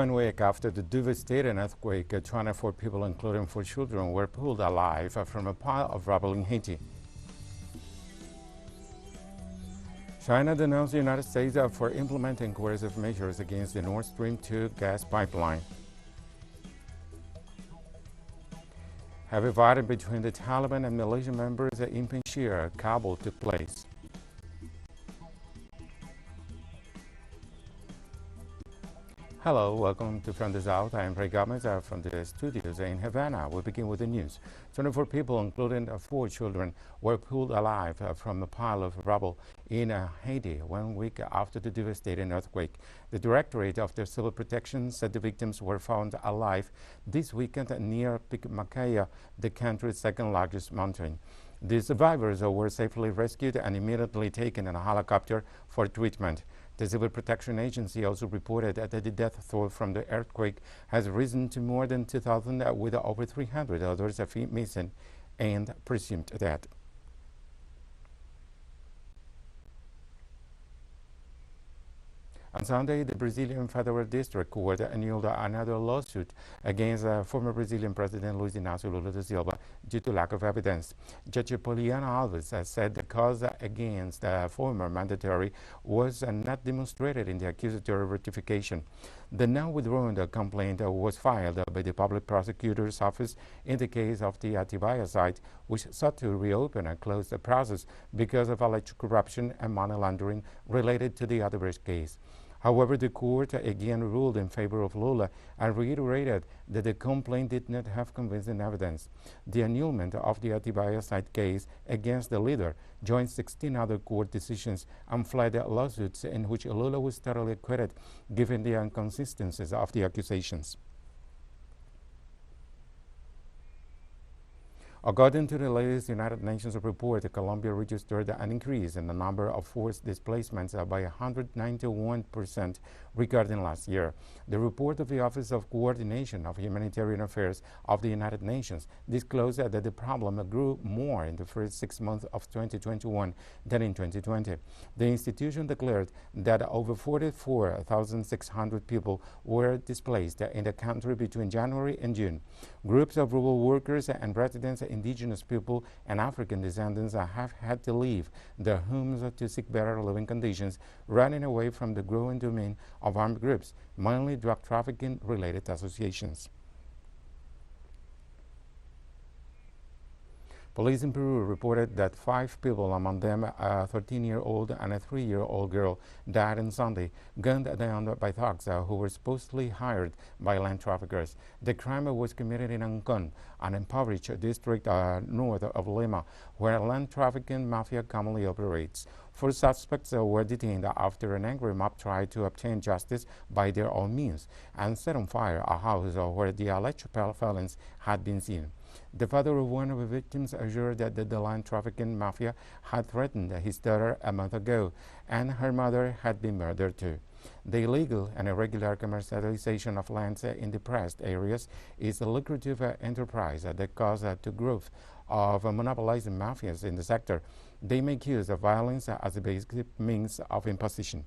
1 week after the devastating earthquake, 24 people, including 4 children, were pulled alive from a pile of rubble in Haiti. China denounced the United States for implementing coercive measures against the Nord Stream 2 gas pipeline. Heavy fighting between the Taliban and militia members in Panjshir, Kabul, took place. Hello, welcome to From the South. I am Ray Gomez from the studios in Havana. We begin with the news. 24 people, including 4 children, were pulled alive from a pile of rubble in Haiti 1 week after the devastating earthquake. The Directorate of the Civil Protection said the victims were found alive this weekend near Pic Macaya, the country's second largest mountain. The survivors were safely rescued and immediately taken in a helicopter for treatment. The Civil Protection Agency also reported that the death toll from the earthquake has risen to more than 2,000, with over 300 others missing and presumed dead. On Sunday, the Brazilian Federal District Court annulled another lawsuit against former Brazilian President Luiz Inácio Lula da Silva due to lack of evidence. Judge Poliana Alves said the cause against the former mandatory was not demonstrated in the accusatory ratification. The now-withdrawn complaint was filed by the public prosecutor's office in the case of the Atibaia site, which sought to reopen and close the process because of alleged corruption and money laundering related to the Odebrecht case. However, the court again ruled in favor of Lula and reiterated that the complaint did not have convincing evidence. The annulment of the Atibaia site case against the leader joined 16 other court decisions and fled lawsuits in which Lula was thoroughly acquitted, given the inconsistencies of the accusations. According to the latest United Nations report, Colombia registered an increase in the number of forced displacements by 191% regarding last year. The report of the Office of Coordination of Humanitarian Affairs of the United Nations disclosed that the problem grew more in the first 6 months of 2021 than in 2020. The institution declared that over 44,600 people were displaced in the country between January and June. Groups of rural workers and residents, indigenous people, and African descendants have had to leave their homes to seek better living conditions, running away from the growing domain of armed groups, mainly drug trafficking-related associations. Police in Peru reported that 5 people, among them a 13-year-old and a 3-year-old girl, died on Sunday, gunned down by thugs who were supposedly hired by land traffickers. The crime was committed in Ancon, an impoverished district north of Lima, where land trafficking mafia commonly operates. 4 suspects were detained after an angry mob tried to obtain justice by their own means and set on fire a house where the alleged felons had been seen. The father of one of the victims assured that the land trafficking mafia had threatened his daughter a month ago, and her mother had been murdered too. The illegal and irregular commercialization of lands in depressed areas is a lucrative enterprise that causes the growth of monopolizing mafias in the sector. They make use of violence as a basic means of imposition.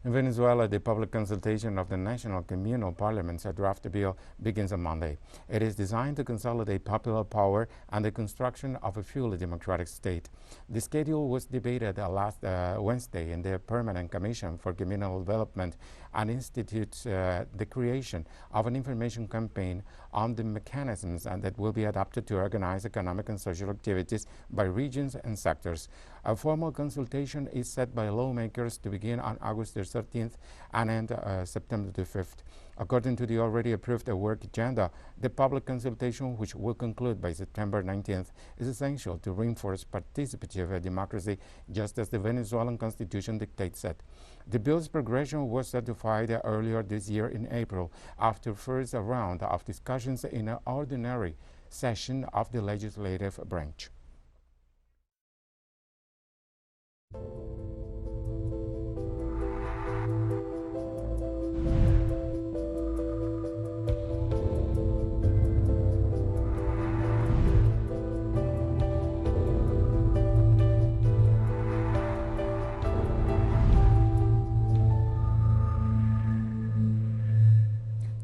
In Venezuela, the public consultation of the National Communal Parliament's draft bill begins on Monday. It is designed to consolidate popular power and the construction of a fully democratic state. The schedule was debated last Wednesday in the Permanent Commission for Communal Development and institutes the creation of an information campaign on the mechanisms that will be adopted to organize economic and social activities by regions and sectors. A formal consultation is set by lawmakers to begin on August 13th and end September 5th. According to the already approved work agenda, the public consultation, which will conclude by September 19th, is essential to reinforce participative democracy, just as the Venezuelan constitution dictates it. The bill's progression was certified earlier this year in April, after first round of discussions in an ordinary session of the legislative branch.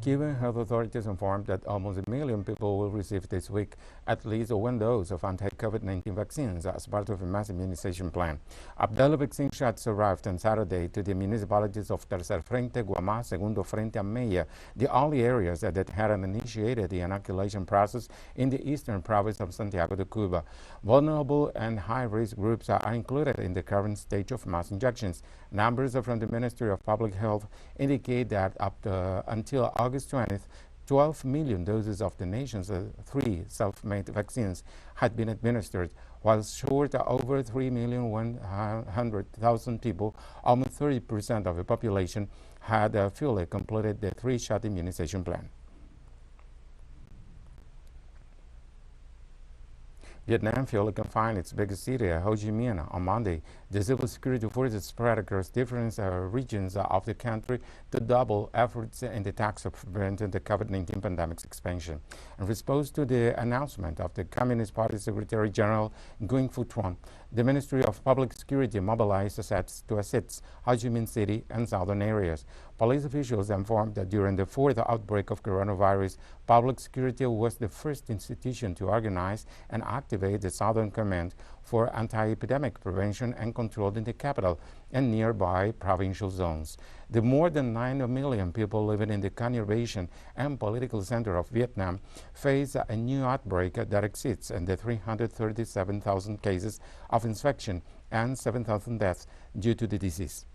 Cuban health authorities informed that almost 1 million people will receive this week at least one dose of anti-COVID-19 vaccines as part of a mass immunization plan. Abdala vaccine shots arrived on Saturday to the municipalities of Tercer Frente, Guamá, Segundo Frente, and Mella, the only areas that had initiated the inoculation process in the eastern province of Santiago de Cuba. Vulnerable and high-risk groups are included in the current stage of mass injections. Numbers from the Ministry of Public Health indicate that until August 20th, 12 million doses of the nation's 3 self-made vaccines had been administered, while short over 3,100,000 people, almost 30% of the population, had fully completed the 3-shot immunization plan. Vietnam fully confined its biggest city, Ho Chi Minh, on Monday. The civil security forces spread across different regions of the country to double efforts in the attacks of preventing the COVID-19 pandemic's expansion. In response to the announcement of the Communist Party Secretary General Nguyen Phu Thuong, the Ministry of Public Security mobilized assets to assist Ho Chi Minh City and southern areas. Police officials informed that during the 4th outbreak of coronavirus, public security was the first institution to organize and activate the Southern Command for anti-epidemic prevention and control in the capital and nearby provincial zones. The more than 9 million people living in the conurbation and political center of Vietnam face a new outbreak that exceeds the 337,000 cases of infection and 7,000 deaths due to the disease.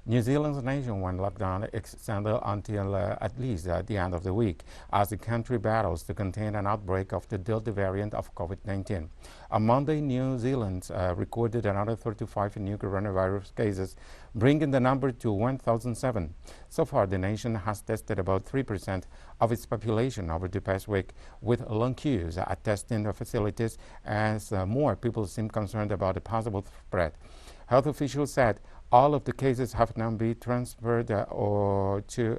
New Zealand's nationwide lockdown extended until at least the end of the week as the country battles to contain an outbreak of the Delta variant of COVID-19. On Monday, New Zealand recorded another 35 new coronavirus cases, bringing the number to 1,007. So far, the nation has tested about 3% of its population over the past week, with long queues at testing facilities as more people seem concerned about the possible spread. Health officials said all of the cases have now been transferred to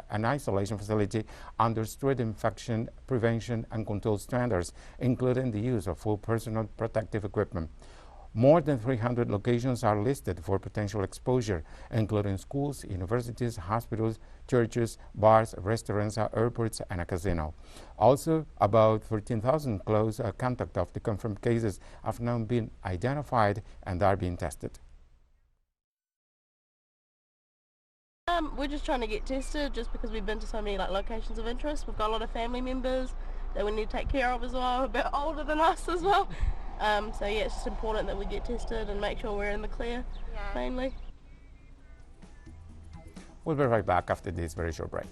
an isolation facility under strict infection prevention and control standards, including the use of full personal protective equipment. More than 300 locations are listed for potential exposure, including schools, universities, hospitals, churches, bars, restaurants, airports, and a casino. Also, about 13,000 close contact of the confirmed cases have now been identified and are being tested. We're just trying to get tested just because we've been to so many locations of interest. We've got a lot of family members that we need to take care of as well, a bit older than us as well. So yeah, it's just important that we get tested and make sure we're in the clear, mainly. We'll be right back after this very short break.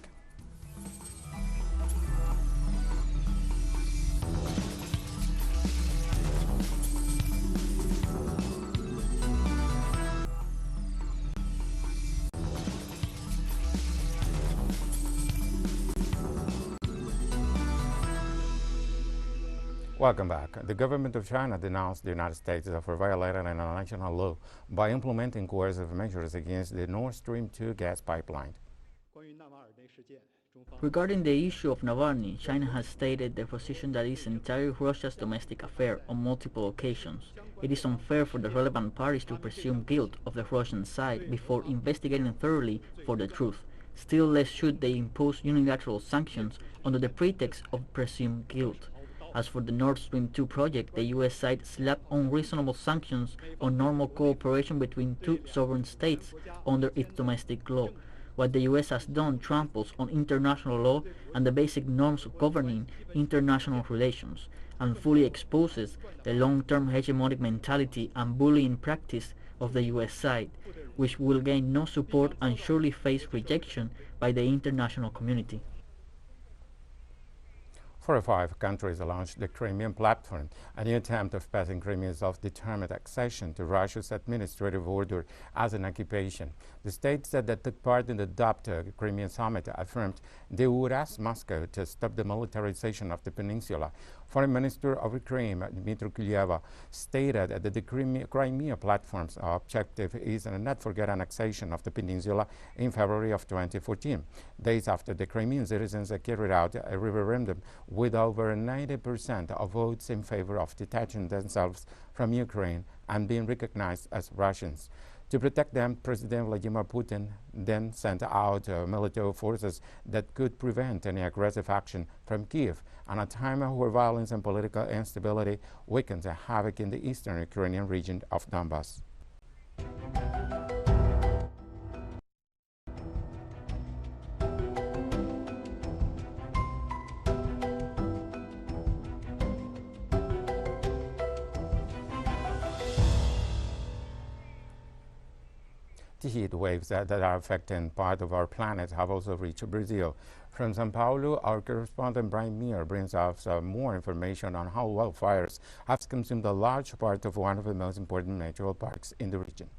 Welcome back. The government of China denounced the United States for violating international law by implementing coercive measures against the Nord Stream 2 gas pipeline. Regarding the issue of Navalny, China has stated their position that it is entirely Russia's domestic affair on multiple occasions. It is unfair for the relevant parties to presume guilt of the Russian side before investigating thoroughly for the truth. Still less should they impose unilateral sanctions under the pretext of presumed guilt. As for the Nord Stream 2 project, the U.S. side slapped unreasonable sanctions on normal cooperation between two sovereign states under its domestic law. What the U.S. has done tramples on international law and the basic norms governing international relations, and fully exposes the long-term hegemonic mentality and bullying practice of the U.S. side, which will gain no support and surely face rejection by the international community. 45 countries launched the Crimean platform, a new attempt of passing Crimea's self-determined accession to Russia's administrative order as an occupation. The states that took part in the Crimean summit affirmed they would ask Moscow to stop the militarization of the peninsula. Foreign Minister of Ukraine, Dmytro Kuleba, stated that the Crimea platform's objective is to not forget annexation of the peninsula in February of 2014, days after the Crimean citizens carried out a referendum with over 90% of votes in favor of detaching themselves from Ukraine and being recognized as Russians. To protect them, President Vladimir Putin then sent out military forces that could prevent any aggressive action from Kiev at a time where violence and political instability weakened havoc in the eastern Ukrainian region of Donbass. The heat waves that are affecting part of our planet have also reached Brazil. From São Paulo, our correspondent Brian Meir brings us more information on how wildfires have consumed a large part of one of the most important natural parks in the region.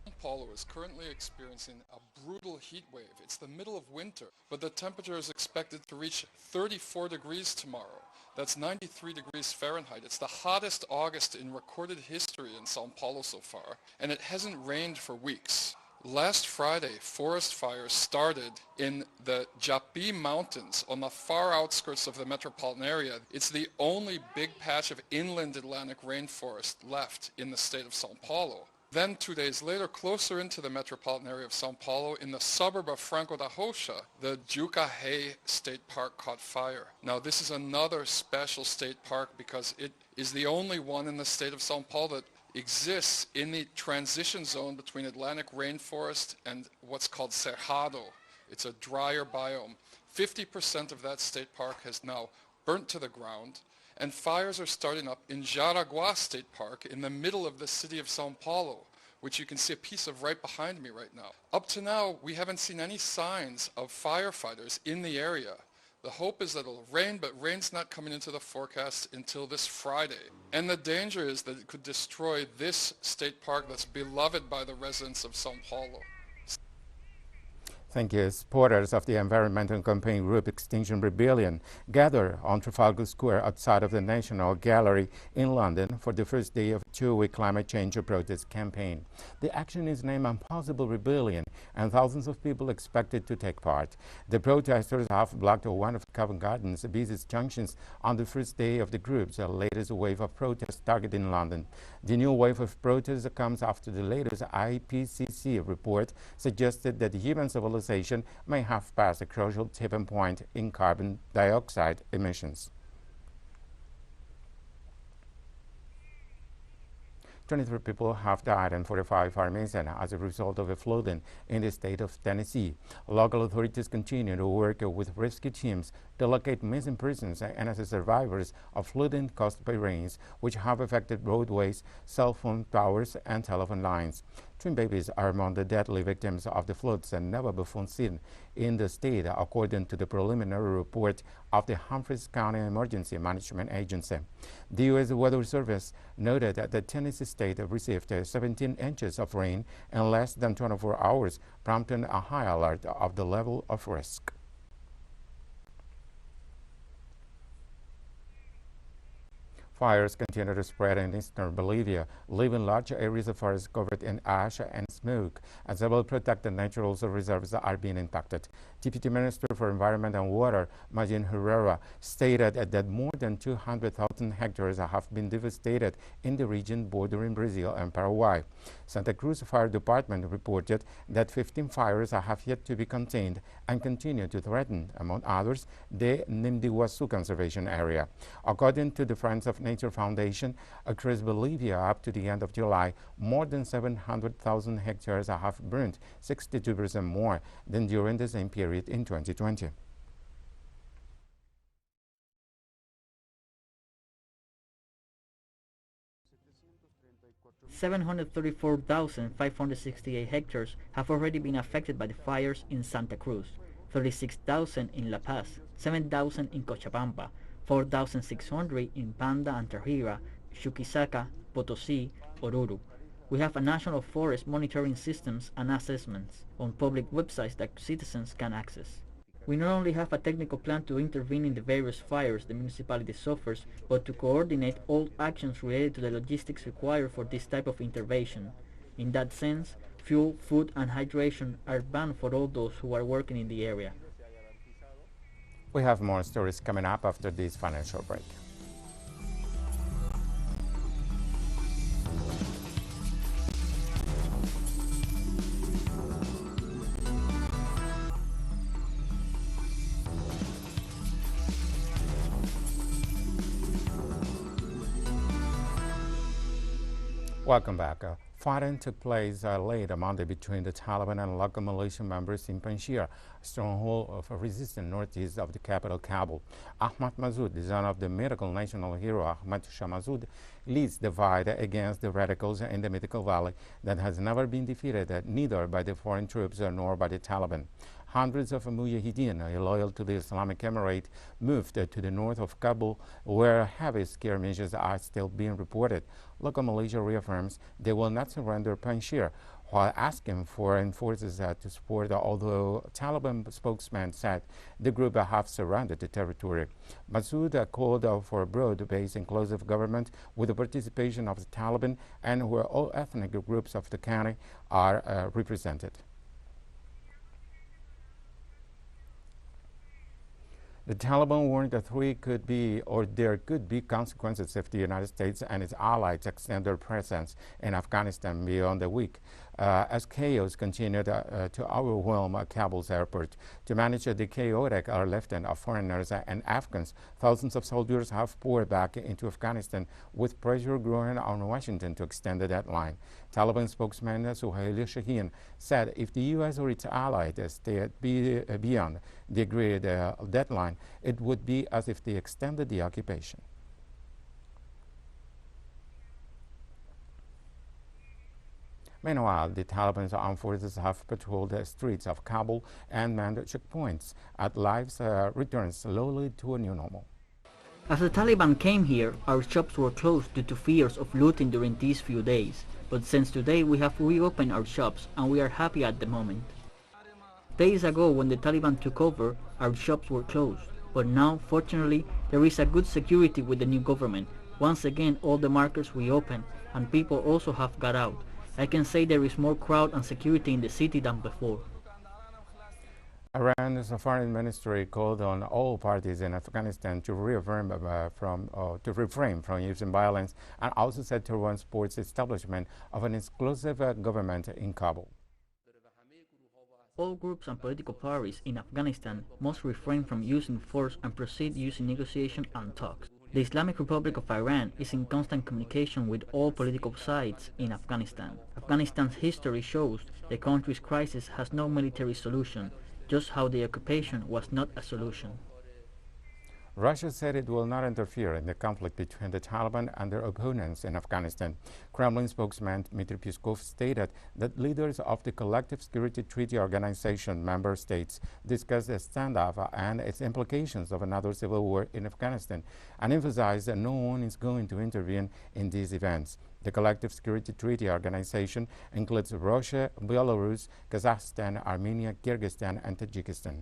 São Paulo is currently experiencing a brutal heat wave. It's the middle of winter, but the temperature is expected to reach 34 degrees tomorrow. That's 93 degrees Fahrenheit. It's the hottest August in recorded history in São Paulo so far, and it hasn't rained for weeks. Last Friday, forest fires started in the Japi Mountains on the far outskirts of the metropolitan area. It's the only big patch of inland Atlantic rainforest left in the state of São Paulo. Then 2 days later, closer into the metropolitan area of São Paulo, in the suburb of Franco da Rocha, the Jucahé State Park caught fire. Now this is another special state park because it is the only one in the state of São Paulo that exists in the transition zone between Atlantic rainforest and what's called Cerrado. It's a drier biome. 50% of that state park has now burnt to the ground, and fires are starting up in Jaraguá State Park in the middle of the city of São Paulo, which you can see a piece of right behind me right now. Up to now, we haven't seen any signs of firefighters in the area. The hope is that it'll rain, but rain's not coming into the forecast until this Friday. And the danger is that it could destroy this state park that's beloved by the residents of São Paulo. Thank you. Supporters of the environmental campaign group Extinction Rebellion gather on Trafalgar Square outside of the National Gallery in London for the first day of a two-week climate change protest campaign. The action is named Impossible Rebellion, and thousands of people expected to take part. The protesters have blocked one of Covent Garden's busiest junctions on the first day of the group's latest wave of protests targeting London. The new wave of protests comes after the latest IPCC report suggested that human civilization may have passed a crucial tipping point in carbon dioxide emissions. 23 people have died and 45 are missing as a result of a flooding in the state of Tennessee. Local authorities continue to work with rescue teams to locate missing persons and assist survivors of flooding caused by rains, which have affected roadways, cell phone towers, and telephone lines. Twin babies are among the deadly victims of the floods and never before seen in the state, according to the preliminary report of the Humphreys County Emergency Management Agency. The U.S. Weather Service noted that the Tennessee state received 17 inches of rain in less than 24 hours, prompting a high alert of the level of risk. Fires continue to spread in eastern Bolivia, leaving large areas of forest covered in ash and smoke, and several protected natural reserves are being impacted. Deputy Minister for Environment and Water, Magin Herrera, stated that more than 200,000 hectares have been devastated in the region bordering Brazil and Paraguay. Santa Cruz Fire Department reported that 15 fires have yet to be contained and continue to threaten, among others, the Nimdiguazu Conservation Area. According to the Friends of Nature Foundation, across Bolivia up to the end of July, more than 700,000 hectares have burned, 62% more than during the same period in 2020. $734,568 hectares have already been affected by the fires in Santa Cruz, 36,000 in La Paz, 7,000 in Cochabamba, 4,600 in Panda and Tarija, Chuquisaca, Potosí, Oruro. We have a national forest monitoring systems and assessments on public websites that citizens can access. We not only have a technical plan to intervene in the various fires the municipality suffers, but to coordinate all actions related to the logistics required for this type of intervention. In that sense, fuel, food, and hydration are banned for all those who are working in the area. We have more stories coming up after this financial break. Welcome back. Fighting took place late Monday between the Taliban and local militia members in Panjshir, a stronghold of resistance northeast of the capital, Kabul. Ahmad Massoud, the son of the mythical national hero Ahmad Shah Massoud, leads the fight against the radicals in the mythical valley that has never been defeated neither by the foreign troops nor by the Taliban. Hundreds of mujahideen loyal to the Islamic Emirate moved to the north of Kabul, where heavy skirmishes are still being reported. Local militia reaffirms they will not surrender Panjshir, while asking foreign forces to support, although Taliban spokesman said the group have surrendered the territory. Massoud called for a broad-based inclusive government with the participation of the Taliban and where all ethnic groups of the county are represented. The Taliban warned that there could be consequences if the United States and its allies extend their presence in Afghanistan beyond the week. As chaos continued to overwhelm Kabul's airport. To manage the chaotic airlifting of foreigners and Afghans, thousands of soldiers have poured back into Afghanistan, with pressure growing on Washington to extend the deadline. Taliban spokesman Suhail Shaheen said if the U.S. or its allies stayed beyond the agreed deadline, it would be as if they extended the occupation. Meanwhile, the Taliban's armed forces have patrolled the streets of Kabul and manned checkpoints as lives return slowly to a new normal. As the Taliban came here, our shops were closed due to fears of looting during these few days. But since today we have reopened our shops and we are happy at the moment. Days ago when the Taliban took over, our shops were closed. But now, fortunately, there is a good security with the new government. Once again, all the markets reopened and people also have got out. I can say there is more crowd and security in the city than before. Iran's foreign ministry called on all parties in Afghanistan to refrain from using violence and also said Tehran supports the establishment of an exclusive government in Kabul. All groups and political parties in Afghanistan must refrain from using force and proceed using negotiation and talks. The Islamic Republic of Iran is in constant communication with all political sides in Afghanistan. Afghanistan's history shows the country's crisis has no military solution, just how the occupation was not a solution. Russia said it will not interfere in the conflict between the Taliban and their opponents in Afghanistan. Kremlin spokesman Dmitry Peskov stated that leaders of the Collective Security Treaty Organization member states discussed the standoff and its implications of another civil war in Afghanistan and emphasized that no one is going to intervene in these events. The Collective Security Treaty Organization includes Russia, Belarus, Kazakhstan, Armenia, Kyrgyzstan, and Tajikistan.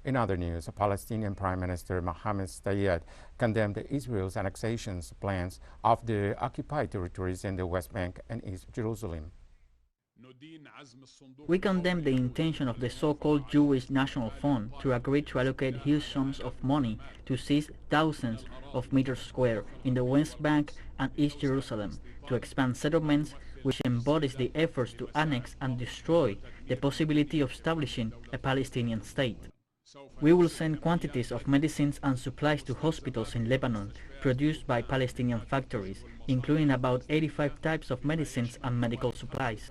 In other news, Palestinian Prime Minister Mohammed Sayed condemned Israel's annexation plans of the occupied territories in the West Bank and East Jerusalem. We condemn the intention of the so-called Jewish National Fund to agree to allocate huge sums of money to seize thousands of meters square in the West Bank and East Jerusalem, to expand settlements, which embodies the efforts to annex and destroy the possibility of establishing a Palestinian state. We will send quantities of medicines and supplies to hospitals in Lebanon, produced by Palestinian factories, including about 85 types of medicines and medical supplies.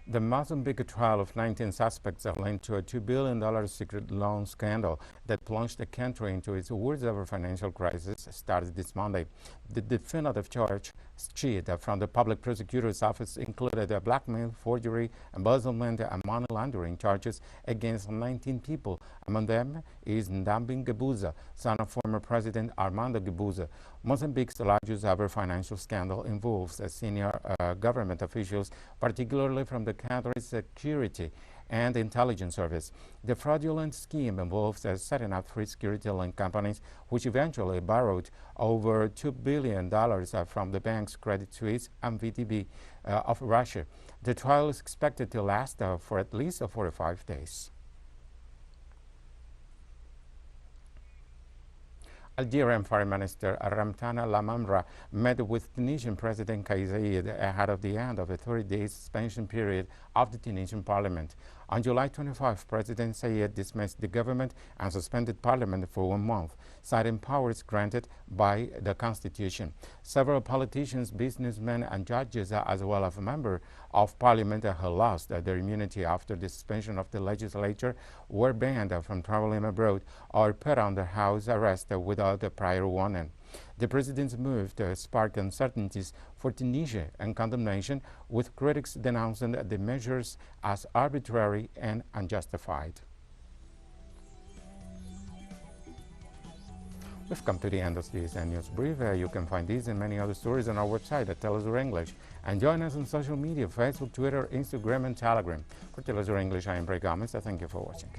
The Mozambique trial of 19 suspects linked to a $2 billion secret loan scandal that plunged the country into its worst-ever financial crisis started this Monday. The definitive charge sheet from the public prosecutor's office included blackmail, forgery, embezzlement, and money laundering charges against 19 people. Among them is Ndambi Gebuza, son of former President Armando Gebuza. Mozambique's largest-ever financial scandal involves senior government officials, particularly from the country's security and intelligence service. The fraudulent scheme involves setting up three security-linked companies, which eventually borrowed over $2 billion from the banks Credit Suisse and VTB of Russia. The trial is expected to last for at least 45 days. Algerian Foreign Minister Ramtane Lamamra met with Tunisian President Kais Saied ahead of the end of the 30-day suspension period of the Tunisian parliament. On July 25, President Sayed dismissed the government and suspended parliament for 1 month, citing powers granted by the Constitution. Several politicians, businessmen, and judges, as well as members of parliament who lost their immunity after the suspension of the legislature, were banned from traveling abroad or put under house arrest without a prior warning. The president's move sparked uncertainties for Tunisia and condemnation, with critics denouncing the measures as arbitrary and unjustified. We've come to the end of this news brief. You can find these and many other stories on our website at teleSUR English. And join us on social media, Facebook, Twitter, Instagram, and Telegram. For teleSUR English, I am Bray Gomez. Thank you for watching.